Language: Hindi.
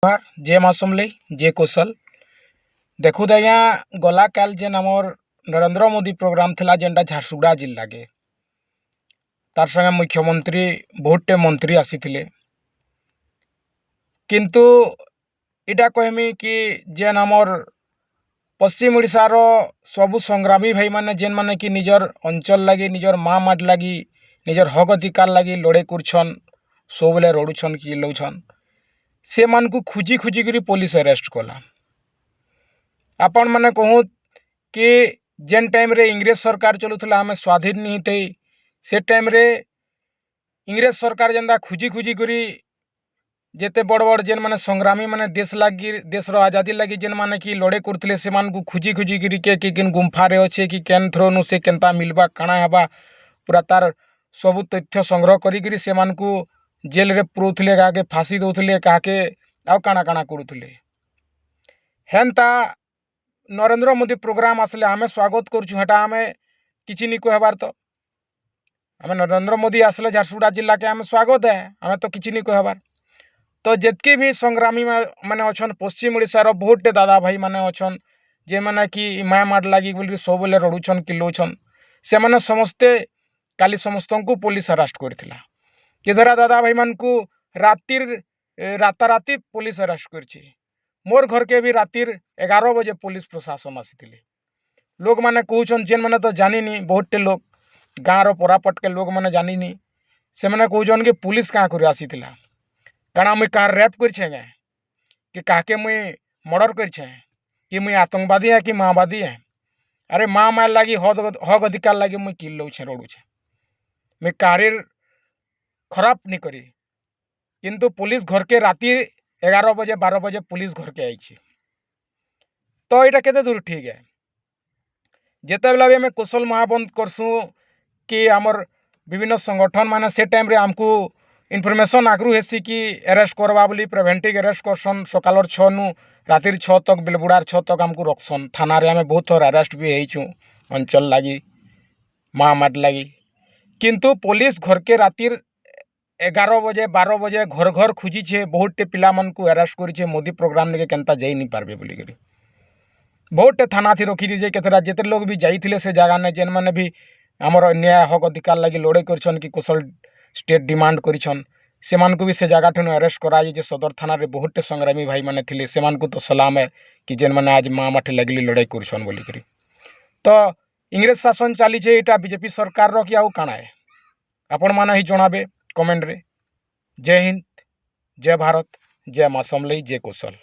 जे मासुमली जे कौशल देखु आज्ञा गला काल जेन आमर नरेंद्र मोदी प्रोग्राम थिला जेनटा झारसुगुड़ा जिला के तार संगे मुख्यमंत्री बहुतटे मंत्री आसीथिले किंतु इटा कहमी कि जेन आमर पश्चिम ओडिशा रो सबु संग्रामी भाई माने जेन माने कि निजर अंचल लगी निजर माँ माट लगी निजर हक अधिकार लगी लड़े करछन सबले रड़ुछन कि लौछन से मान को खुजी खुजी करी पुलिस अरेस्ट कला। आपण माने कहूँ कि जेन टाइम रे इंग्रेज सरकार चलुला आम स्वाधीन नहीं थे से टाइम रे इंग्रेज सरकार जेनता खुजी खुजी करी जेते बड़ बड़ जेन माने संग्रामी माने देश लगी देश रो आजादी लगी जेन माने कि लड़े करथिले से मान को खुजी खुजी करी के किन गुंफा रे अच्छे कि केन थ्रोनु से केनता मिलबा काଣା हबा पूरा तार सब तथ्य संग्रह करी से मान को जेल रे पुरोथिले काके फांसी दउथिले काके आउ काଣା काଣା करुथिले हेनता नरेंद्र मोदी प्रोग्राम आसले आमे स्वागत करछु हेटा आमे किछि नि कहबार तो आमे नरेंद्र मोदी आसले झारसुगुड़ा जिला के आमे स्वागत है आमे तो किछि नि कहबार तो जेतके भी संग्रामी माने अछन पश्चिम ओडिशा रो बहुतटे दादा भाई माने अछन जे माने कि माय माड लागी बोली सबले रडुछन किलोछन से माने समस्ते काली समस्त को पुलिस अरेस्ट करथिला कि धरा दादा भाई मान को राताराति पुलिस अरेस्ट करछि मोर घर के भी रातिर 11 बजे पुलिस प्रशासन आसीथिले लोग माने कहउछन जेन माने तो जानिनी बहुतटे लोग गाँव रो परापट के लोग माने जानिनी से माने कहउछन कि पुलिस कहाँ कर आसीथिला काଣା मुई कहाँ रेप करछे कि काके मुई मर्डर करछे कि मुई आतंकवादी है कि माओवादी है अरे माँ मार लगी हक अधिकार लगी मुई किल लौछे रड़ुछे मुई कारीर खराब नहीं करी किंतु पुलिस घर के राति 11 बजे 12 बजे पुलिस घर के आई तो यहाँ केते दूर ठीक है जिते बेला भी आम कौशल महाबंद करसु कि आमर विभिन्न संगठन माने से टाइम रे आमको इनफॉरमेशन आगरू हेसी कि अरेस्ट करवा बोली प्रिवेंटिव अरेस्ट करसन सकाल 6 नु रातिर 6 तक बेलबुड़ार 6 तक आमको रखसन थाना रे आम बहुत थोर अरेस्ट भी होइछु अंचल लगी माँ माट लगी किंतु पुलिस घर के रातिर 11 बजे 12 बजे घर घर खुजी छे बहुतटे पिला मन को अरेस्ट करी मोदी प्रोग्राम लेके केनता जाई नहीं पारबे बोली करी बहुतटे थाना थी रखी दीजिए केतरा जेते लोग भी जाइथिले से जगह ने जेन माने भी हमर न्याय हक अधिकार लगी लड़े करछन कि कौशल स्टेट डिमांड करछन से मान को भी से जगह ठन अरेस्ट करा जे सदर थाना रे बहुतटे संग्रामी भाई माने थिले से मान को तो सलाम है कि जेन माने आज माँ माठे लगली लड़ाई करछन बोली करी तो इंग्रेज शासन चली छे एटा बीजेपी सरकार रो कि आउ काଣା है आपण माने ही जणाबे कमेंट रे। जय हिंद जय भारत जय माँ समलई जय कौशल।